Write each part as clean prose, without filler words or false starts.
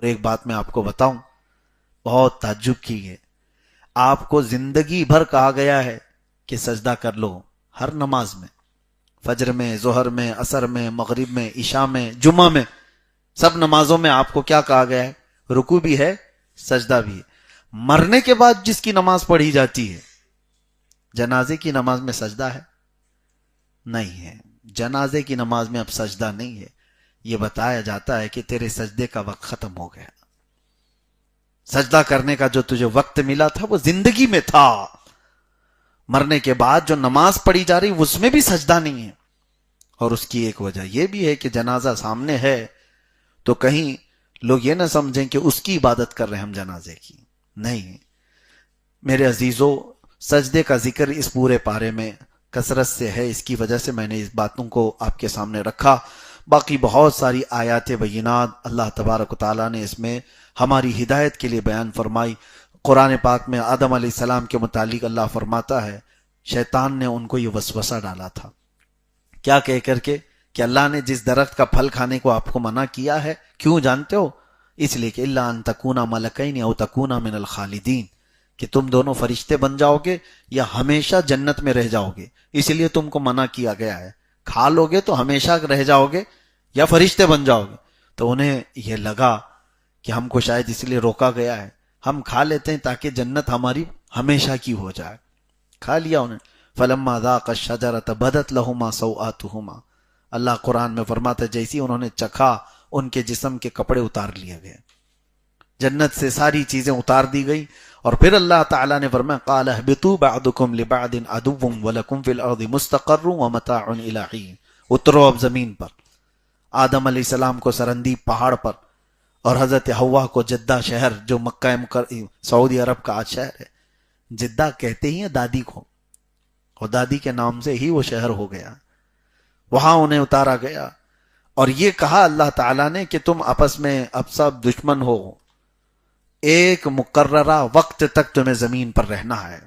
ایک بات میں آپ کو بتاؤں، بہت تعجب کی ہے، آپ کو زندگی بھر کہا گیا ہے کہ سجدہ کر لو ہر نماز میں، فجر میں، ظہر میں، عصر میں، مغرب میں، عشاء میں، جمعہ میں، سب نمازوں میں آپ کو کیا کہا گیا ہے؟ رکوع بھی ہے، سجدہ بھی ہے۔ مرنے کے بعد جس کی نماز پڑھی جاتی ہے، جنازے کی نماز میں سجدہ ہے؟ نہیں ہے، جنازے کی نماز میں اب سجدہ نہیں ہے۔ یہ بتایا جاتا ہے کہ تیرے سجدے کا وقت ختم ہو گیا، سجدہ کرنے کا جو تجھے وقت ملا تھا وہ زندگی میں تھا، مرنے کے بعد جو نماز پڑھی جا رہی اس میں بھی سجدہ نہیں ہے۔ اور اس کی ایک وجہ یہ بھی ہے کہ جنازہ سامنے ہے تو کہیں لوگ یہ نہ سمجھیں کہ اس کی عبادت کر رہے ہیں ہم جنازے کی، نہیں۔ میرے عزیزو، سجدے کا ذکر اس پورے پارے میں کثرت سے ہے، اس کی وجہ سے میں نے اس باتوں کو آپ کے سامنے رکھا۔ باقی بہت ساری آیات بینات اللہ تبارک و تعالیٰ نے اس میں ہماری ہدایت کے لیے بیان فرمائی۔ قرآن پاک میں آدم علیہ السلام کے متعلق اللہ فرماتا ہے شیطان نے ان کو یہ وسوسہ ڈالا تھا، کیا کہہ کر کے کہ اللہ نے جس درخت کا پھل کھانے کو آپ کو منع کیا ہے، کیوں جانتے ہو؟ اس لیے کہ الا ان تکونا ملکین او تکونا من الخالدین، کہ تم دونوں فرشتے بن جاؤ گے یا ہمیشہ جنت میں رہ جاؤ گے، اس لیے تم کو منع کیا گیا ہے۔ کھا لو گے تو ہمیشہ رہ جاؤ گے یا فرشتے بن جاؤ گے۔ تو انہیں یہ لگا کہ ہم کو شاید اس لیے روکا گیا ہے، ہم کھا لیتے ہیں تاکہ جنت ہماری ہمیشہ کی ہو جائے۔ کھا لیا انہیں۔ فلما ذاق الشجرۃ بدت لہما سوآتہما، اللہ قرآن میں فرماتا ہے جیسی انہوں نے چکھا ان کے جسم کے کپڑے اتار لیے گئے، جنت سے ساری چیزیں اتار دی گئی۔ اور پھر اللہ تعالیٰ نے فرمایا قال اہبطوا بعضکم لبعض عدو ولکم فی الارض مستقر ومتاع الی حین، اترو اب زمین پر۔ آدم علیہ السلام کو سرندیب پہاڑ پر اور حضرت حوا کو جدہ شہر جو مکہ سعودی عرب کا آج شہر ہے، جدہ کہتے ہی ہیں دادی کو، اور دادی کے نام سے ہی وہ شہر ہو گیا، وہاں انہیں اتارا گیا۔ اور یہ کہا اللہ تعالیٰ نے کہ تم آپس میں اب سب دشمن ہو، ایک مقررہ وقت تک تمہیں زمین پر رہنا ہے،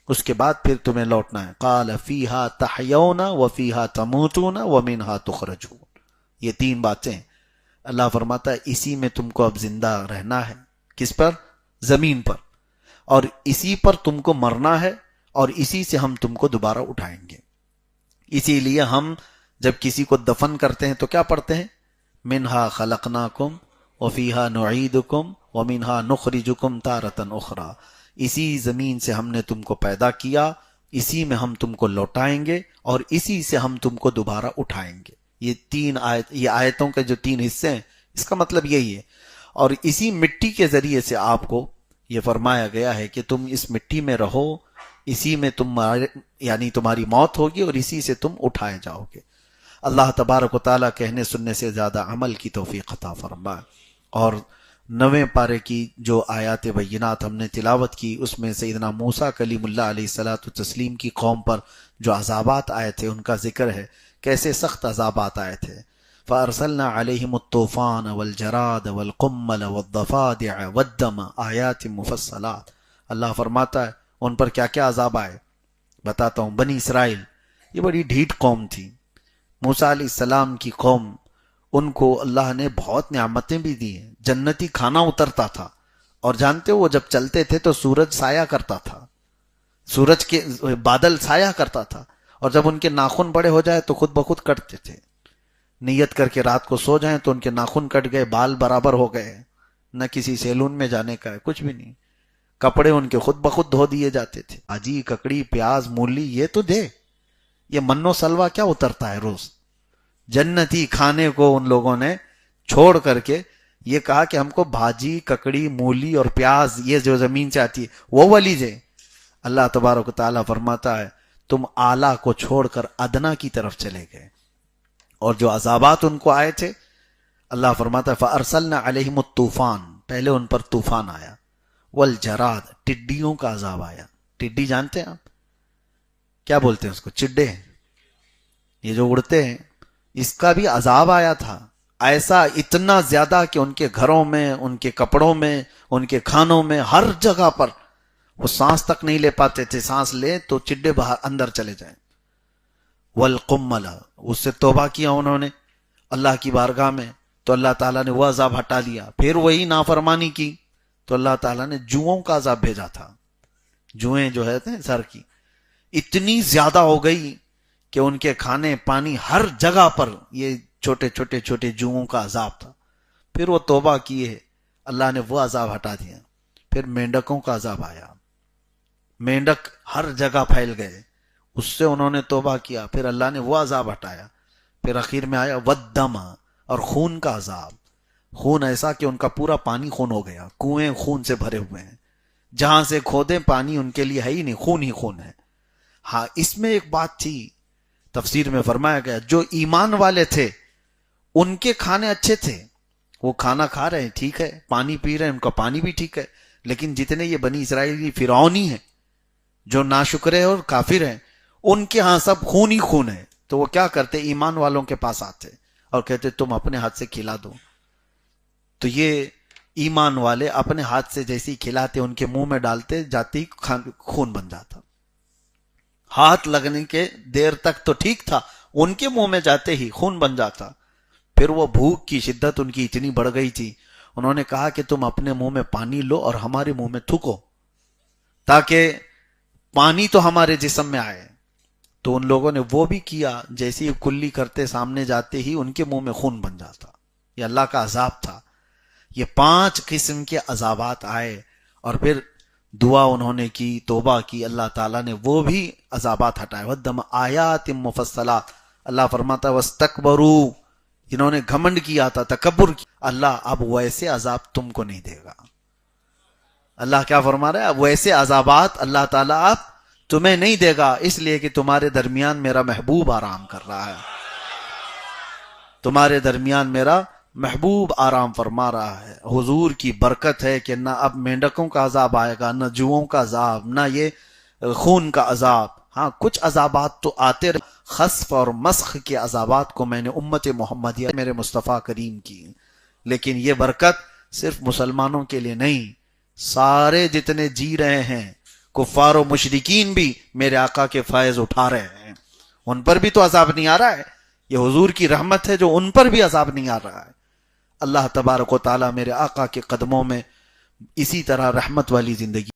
اس کے بعد پھر تمہیں لوٹنا ہے۔ قال فیہا تحیون وفیہا تموتون ومنہا تخرجون، یہ تین باتیں اللہ فرماتا ہے اسی میں تم کو اب زندہ رہنا ہے۔ کس پر؟ زمین پر، اور اسی پر تم کو مرنا ہے، اور اسی سے ہم تم کو دوبارہ اٹھائیں گے۔ اسی لیے ہم جب کسی کو دفن کرتے ہیں تو کیا پڑھتے ہیں؟ منہا خلقناکم وفیہا نعیدکم ومنہا نخرجکم تارۃ اخری، اسی زمین سے ہم نے تم کو پیدا کیا، اسی میں ہم تم کو لوٹائیں گے، اور اسی سے ہم تم کو دوبارہ اٹھائیں گے۔ یہ تین یہ آیتوں کے جو تین حصے ہیں، اس کا مطلب یہی ہے۔ اور اسی مٹی کے ذریعے سے آپ کو یہ فرمایا گیا ہے کہ تم اس مٹی میں رہو، اسی میں یعنی تمہاری موت ہوگی اور اسی سے تم اٹھائے جاؤ گے۔ اللہ تبارک و تعالیٰ کہنے سننے سے زیادہ عمل کی توفیق عطا فرمائے۔ اور 9ویں پارے کی جو آیات بینات ہم نے تلاوت کی، اس میں سیدنا موسیٰ کلیم اللہ علیہ الصلاۃ والتسلیم کی قوم پر جو عذابات آئے تھے ان کا ذکر ہے، کیسے سخت عذابات آئے تھے۔ فَأَرْسَلْنَا عَلَيْهِمُ الطُّوفَانَ وَالْجَرَادَ وَالْقُمَّلَ وَالضَّفَادِعَ وَالدَّمَ آیَاتٍ مُفَصَّلَاتٍ، اللہ فرماتا ہے ان پر کیا کیا عذاب آئے بتاتا ہوں۔ بنی اسرائیل یہ بڑی ڈھیٹ قوم تھی، موسیٰ علیہ السلام کی قوم، ان کو اللہ نے بہت نعمتیں بھی دی ہیں، جنتی کھانا اترتا تھا، اور جانتے ہو وہ جب چلتے تھے تو سورج سایہ کرتا تھا، سورج کے بادل سایہ کرتا تھا، اور جب ان کے ناخن بڑے ہو جائے تو خود بخود کٹتے تھے، نیت کر کے رات کو سو جائیں تو ان کے ناخن کٹ گئے، بال برابر ہو گئے، نہ کسی سیلون میں جانے کا ہے، کچھ بھی نہیں، کپڑے ان کے خود بخود دھو دیے جاتے تھے۔ آجی ککڑی پیاز مولی یہ تو دے، یہ منو سلوا کیا اترتا ہے روز؟ جنتی کھانے کو ان لوگوں نے چھوڑ کر کے یہ کہا کہ ہم کو بھاجی ککڑی مولی اور پیاز یہ جو زمین سے آتی ہے وہ والی دے۔ اللہ تبارک و تعالیٰ فرماتا ہے تم اعلیٰ کو چھوڑ کر ادنا کی طرف چلے گئے، اور جو عذابات ان کو آئے تھے اللہ فرماتا ہے فَأَرْسَلْنَا عَلَيْهِمُ الطُّوفَانَ، پہلے ان پر طوفان آیا، والجراد، ٹڈیوں کا عذاب آیا۔ ٹڈی جانتے ہیں آپ کیا بولتے ہیں اس کو؟ چڈے، یہ جو اڑتے ہیں، اس کا بھی عذاب آیا تھا، ایسا اتنا زیادہ کہ ان کے گھروں میں، ان کے کپڑوں میں، ان کے کھانوں میں، ہر جگہ پر وہ سانس تک نہیں لے پاتے تھے، سانس لے تو چڈے باہر اندر چلے جائیں۔ والقمل، اس سے توبہ کیا انہوں نے اللہ کی بارگاہ میں، تو اللہ تعالیٰ نے وہ عذاب ہٹا لیا. پھر وہی نافرمانی کی تو اللہ تعالیٰ نے جوؤں کا عذاب بھیجا تھا. جوئیں جو ہے سر کی اتنی زیادہ ہو گئی کہ ان کے کھانے پانی ہر جگہ پر یہ چھوٹے چھوٹے چھوٹے جوؤں کا عذاب تھا. پھر وہ توبہ کیے, اللہ نے وہ عذاب ہٹا دیا. پھر مینڈکوں کا عذاب آیا, مینڈک ہر جگہ پھیل گئے, اس سے انہوں نے توبہ کیا, پھر اللہ نے وہ عذاب ہٹایا. پھر اخیر میں آیا والدم, اور خون کا عذاب. خون ایسا کہ ان کا پورا پانی خون ہو گیا, کنویں خون سے بھرے ہوئے ہیں, جہاں سے کھودیں پانی ان کے لیے ہے ہی نہیں, خون ہی خون ہے. ہاں اس میں ایک بات تھی, تفسیر میں فرمایا گیا جو ایمان والے تھے ان کے کھانے اچھے تھے, وہ کھانا کھا رہے ہیں ٹھیک ہے, پانی پی رہے ہیں ان کا پانی بھی ٹھیک ہے. لیکن جتنے یہ بنی اسرائیلی فرعونی ہیں جو ناشکرے اور کافر ہیں, ان کے ہاں سب خون ہی خون ہے. تو وہ کیا کرتے, ایمان والوں کے پاس آتے اور کہتے تم اپنے ہاتھ سے کھلا دو. تو یہ ایمان والے اپنے ہاتھ سے جیسے کھلاتے ان کے منہ میں ڈالتے, جاتے ہی خون بن جاتا. ہاتھ لگنے کے دیر تک تو ٹھیک تھا, ان کے منہ میں جاتے ہی خون بن جاتا. پھر وہ بھوک کی شدت ان کی اتنی بڑھ گئی تھی, انہوں نے کہا کہ تم اپنے منہ میں پانی لو اور ہمارے منہ میں تھوکو تاکہ پانی تو ہمارے جسم میں آئے. تو ان لوگوں نے وہ بھی کیا, جیسے ہی کلی کرتے سامنے جاتے ہی ان کے منہ میں خون بن جاتا. یہ اللہ کا عذاب تھا. یہ 5 قسم کے عذابات آئے اور پھر دعا انہوں نے کی, توبہ کی, اللہ تعالیٰ نے وہ بھی عذابات ہٹائے. وَدَّمَ آیات مفصلات, اللہ فرماتا ہے وَاسْتَكْبَرُوا, جنہوں نے گھمنڈ کیا تھا, تکبر کیا, اللہ اب ویسے عذاب تم کو نہیں دے گا. اللہ کیا فرما رہا ہے, اب ویسے عذابات اللہ تعالیٰ اب تمہیں نہیں دے گا, اس لیے کہ تمہارے درمیان میرا محبوب آرام کر رہا ہے, تمہارے درمیان میرا محبوب آرام فرما رہا ہے. حضور کی برکت ہے کہ نہ اب مینڈکوں کا عذاب آئے گا, نہ جوؤں کا عذاب, نہ یہ خون کا عذاب. ہاں کچھ عذابات تو آتے رہے, خسف اور مسخ کے عذابات کو میں نے امت محمدیہ میرے مصطفیٰ کریم کی, لیکن یہ برکت صرف مسلمانوں کے لیے نہیں, سارے جتنے جی رہے ہیں کفار و مشرکین بھی میرے آقا کے فیض اٹھا رہے ہیں, ان پر بھی تو عذاب نہیں آ رہا ہے. یہ حضور کی رحمت ہے جو ان پر بھی عذاب نہیں آ رہا ہے. اللہ تبارک و تعالیٰ میرے آقا کے قدموں میں اسی طرح رحمت والی زندگی